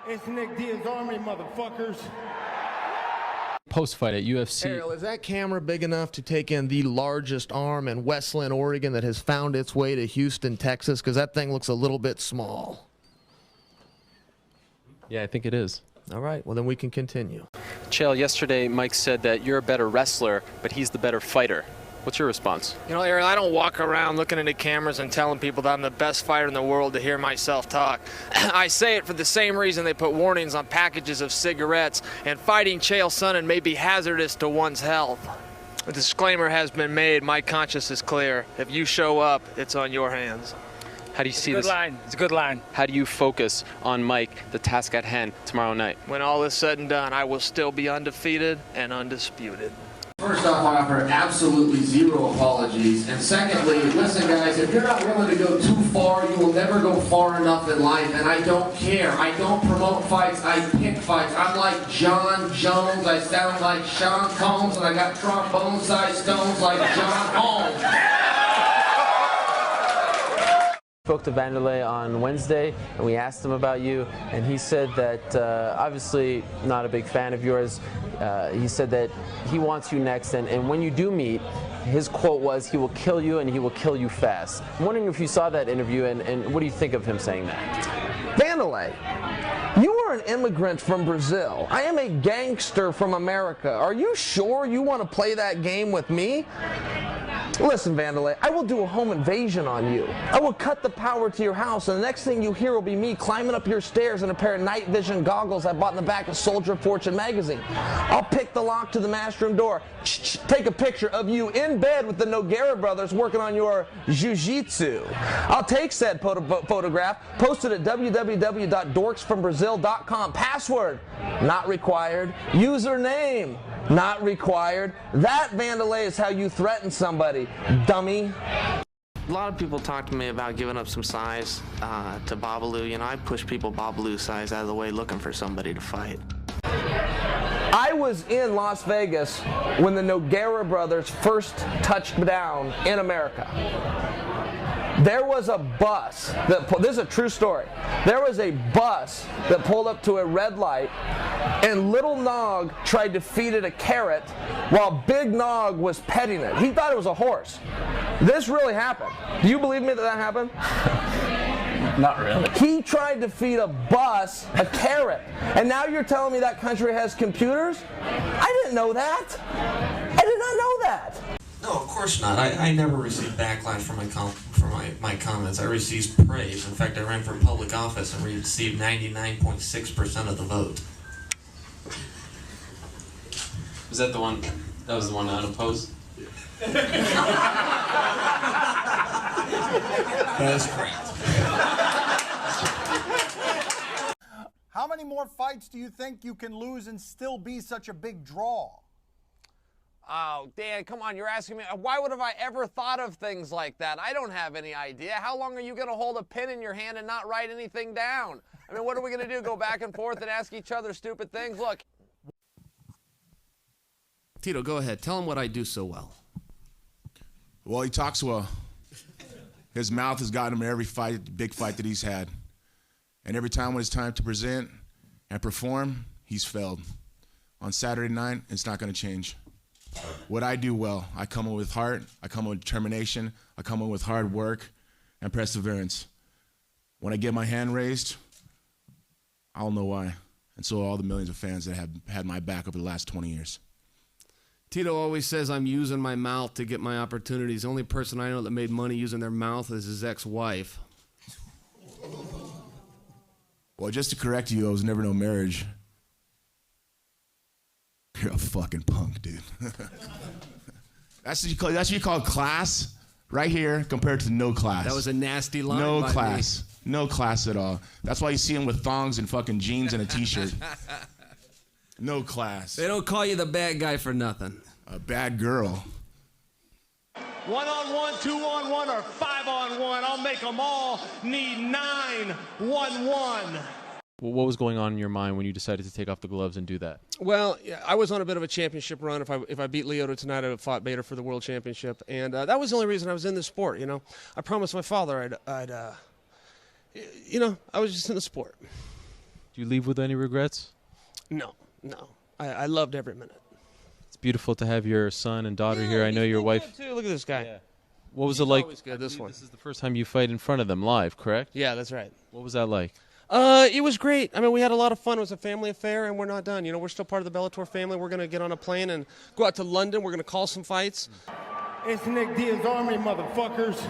It's Nick Diaz's Army, motherfuckers. Post-fight at UFC. Ariel, is that camera big enough to take in the largest arm in Westland, Oregon that has found its way to Houston, Texas? Because that thing looks a little bit small. Yeah, I think it is. All right, well then we can continue. Chael, yesterday Mike said that you're a better wrestler, but he's the better fighter. What's your response? You know, Ariel, I don't walk around looking into cameras and telling people that I'm the best fighter in the world to hear myself talk. I say it for the same reason they put warnings on packages of cigarettes, and fighting Chael Sonnen may be hazardous to one's health. A disclaimer has been made. My conscience is clear. If you show up, it's on your hands. How do you see this? Good line. It's a good line. How do you focus on Mike, the task at hand, tomorrow night? When all is said and done, I will still be undefeated and undisputed. First off, I offer absolutely zero apologies. And secondly, listen guys, if you're not willing to go too far, you will never go far enough in life. And I don't care. I don't promote fights, I pick fights. I'm like John Jones, I sound like Sean Combs, and I got trombone-sized stones like John Holmes. Spoke to Vanderlei on Wednesday, and we asked him about you, and he said that obviously not a big fan of yours. He said that he wants you next, and when you do meet, his quote was, he will kill you and he will kill you fast. I'm wondering if you saw that interview, and what do you think of him saying that? Vanderlei, you are an immigrant from Brazil. I am a gangster from America. Are you sure you want to play that game with me? Listen, Vanderlei, I will do a home invasion on you. I will cut the power to your house, and the next thing you hear will be me climbing up your stairs in a pair of night vision goggles I bought in the back of Soldier of Fortune magazine. I'll pick the lock to the master room door, take a picture of you in bed with the Nogueira brothers working on your jiu-jitsu. I'll take said photograph, post it at www.dorksfrombrazil.com. Password, not required. Username, not required. That, Vanderlei, is how you threaten somebody, dummy. A lot of people talk to me about giving up some size to Babalu. You know, I push people Babalu size out of the way looking for somebody to fight. I was in Las Vegas when the Nogueira brothers first touched down in America. There was a bus that, this is a true story, there was a bus that pulled up to a red light, and Little Nog tried to feed it a carrot while Big Nog was petting it. He thought it was a horse. This really happened. Do you believe me that that happened? Not really. He tried to feed a bus a carrot, and now you're telling me that country has computers? I didn't know that. I did not know that. No, of course not. I never received backlash for my comments. I received praise. In fact, I ran for public office and received 99.6% of the vote. Was that the one? That was the one unopposed? That is correct. How many more fights do you think you can lose and still be such a big draw? Oh, Dan, come on, you're asking me. Why would have I ever thought of things like that? I don't have any idea. How long are you going to hold a pen in your hand and not write anything down? I mean, what are we going to do, go back and forth and ask each other stupid things? Look. Tito, go ahead. Tell him what I do so well. Well, he talks well. His mouth has gotten him in every fight, big fight that he's had. And every time when it's time to present and perform, he's failed. On Saturday night, it's not going to change. What I do well, I come in with heart, I come in with determination, I come in with hard work and perseverance. When I get my hand raised, I don't know why. And so all the millions of fans that have had my back over the last 20 years. Tito always says I'm using my mouth to get my opportunities. The only person I know that made money using their mouth is his ex-wife. Well, just to correct you, I was never no marriage. You're a fucking punk, dude. That's what you call class right here compared to no class. That was a nasty line. No by class. Me. No class at all. That's why you see him with thongs and fucking jeans and a t-shirt. No class. They don't call you the bad guy for nothing. A bad girl. 1-on-1, 2-on-1, or 5-on-1. I'll make them all need 9-1-1. Well, what was going on in your mind when you decided to take off the gloves and do that? Well, yeah, I was on a bit of a championship run. If I beat Lyoto tonight, I would have fought Bader for the world championship, and that was the only reason I was in the sport. You know, I promised my father I was just in the sport. Do Do you leave with any regrets? No. I loved every minute. It's beautiful to have your son and daughter here. I know your wife. Too. Look at this guy. Yeah. What was it like? Good, this one. This is the first time you fight in front of them live, correct? Yeah, that's right. What was that like? It was great. I mean, we had a lot of fun. It was a family affair, and we're not done. You know, we're still part of the Bellator family. We're going to get on a plane and go out to London. We're going to call some fights. It's Nick Diaz Army, motherfuckers.